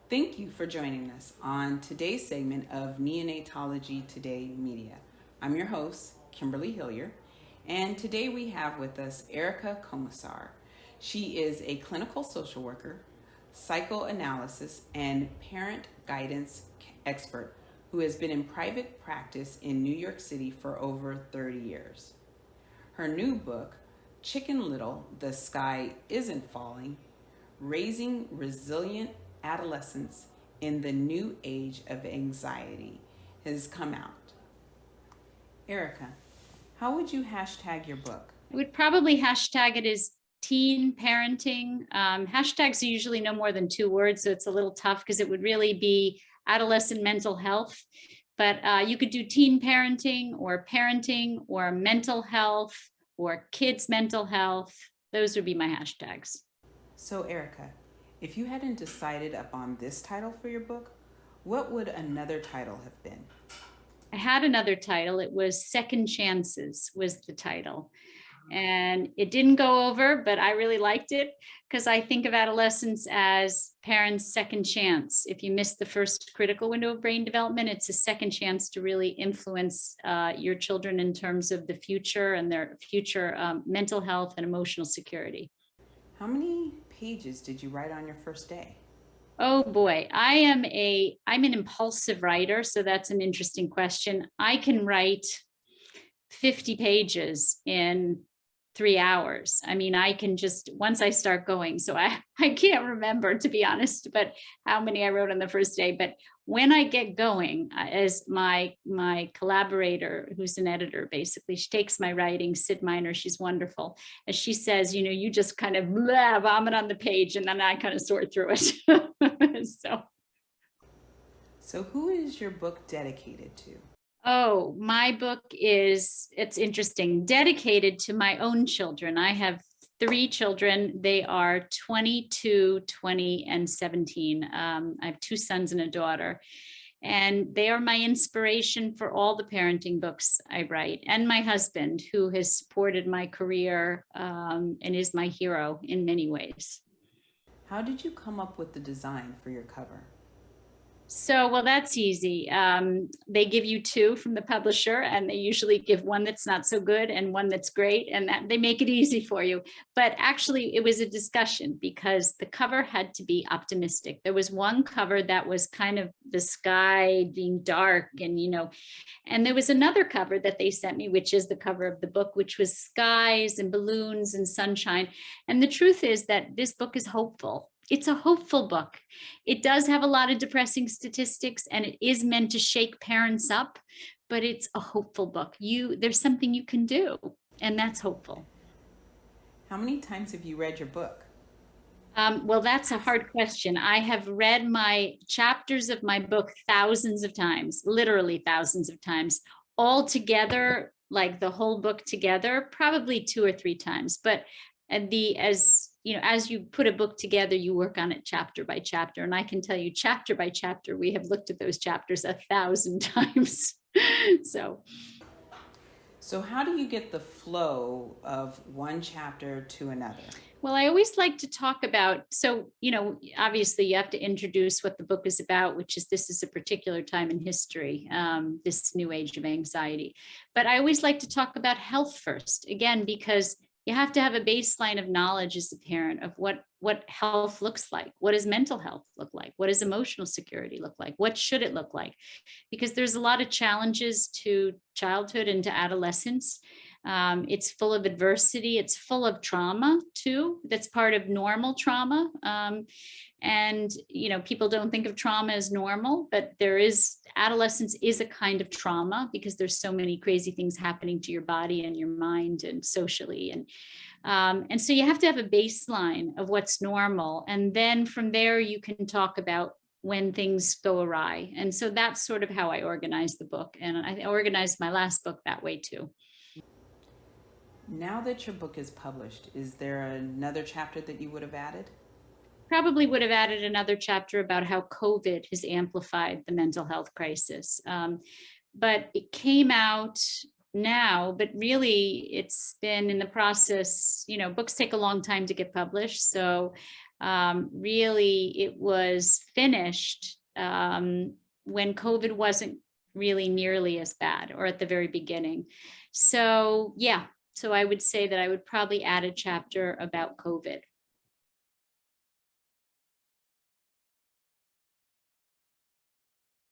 Thank you for joining us on today's segment of Neonatology Today Media. I'm your host, Kimberly Hillyer, and today we have with us Erica Komisar. She is a clinical social worker, psychoanalysis, and parent guidance expert who has been in private practice in New York City for over 30 years. Her new book, Chicken Little, The Sky Isn't Falling, Raising Resilient Adolescents in the New Age of Anxiety, has come out. Erica, how would you hashtag your book? I would probably hashtag it as teen parenting. Hashtags are usually no more than 2 words, so it's a little tough because it would really be adolescent mental health. But you could do teen parenting or mental health or kids' mental health. Those would be my hashtags. So, Erica, if you hadn't decided upon this title for your book, what would another title have been? I had another title. It was Second Chances was the title. And it didn't go over, but I really liked it because I think of adolescence as parents' second chance. If you miss the first critical window of brain development, it's a second chance to really influence your children in terms of the future and their future mental health and emotional security. How many pages did you write on your first day? Oh boy, I'm an impulsive writer, so that's an interesting question. I can write 50 pages in 3 hours. I mean, I can just, once I start going, so I can't remember, to be honest, but how many I wrote on the first day. But when I get going, as my collaborator, who's an editor, basically, she takes my writing, Sid Miner, she's wonderful. And she says, you just kind of vomit on the page, and then I kind of sort through it. So, who is your book dedicated to? Oh, my book it's interesting, dedicated to my own children. I have 3 children. They are 22, 20, and 17. I have 2 sons and a daughter. And they are my inspiration for all the parenting books I write. And my husband, who has supported my career and is my hero in many ways. How did you come up with the design for your cover? So, well, that's easy. They give you 2 from the publisher, and they usually give one that's not so good and one that's great, and that they make it easy for you. But actually, it was a discussion because the cover had to be optimistic. There was one cover that was kind of the sky being dark, and there was another cover that they sent me, which is the cover of the book, which was skies and balloons and sunshine. And the truth is that this book is hopeful. It's a hopeful book. It does have a lot of depressing statistics, and it is meant to shake parents up, but it's a hopeful book. There's something you can do, and that's hopeful. How many times have you read your book? Well, that's a hard question. I have read my chapters of my book thousands of times, literally thousands of times, all together, like the whole book together, probably 2 or 3 times. But as you put a book together, you work on it chapter by chapter. And I can tell you, chapter by chapter, we have looked at those chapters 1,000 times. So, how do you get the flow of one chapter to another? Well, I always like to talk about, obviously you have to introduce what the book is about, which is this is a particular time in history, this new age of anxiety. But I always like to talk about health first, again, because you have to have a baseline of knowledge as a parent of what health looks like. What does mental health look like? What does emotional security look like? What should it look like? Because there's a lot of challenges to childhood and to adolescence. It's full of adversity. It's full of trauma too. That's part of normal trauma. And people don't think of trauma as normal, but adolescence is a kind of trauma because there's so many crazy things happening to your body and your mind and socially. And so you have to have a baseline of what's normal. And then from there, you can talk about when things go awry. And so that's sort of how I organized the book. And I organized my last book that way too. Now that your book is published, is there another chapter that you would have added? Probably would have added another chapter about how COVID has amplified the mental health crisis. But it came out now, but really it's been in the process, books take a long time to get published. So Really, it was finished when COVID wasn't really nearly as bad, or at the very beginning. So yeah, so I would say that I would probably add a chapter about COVID.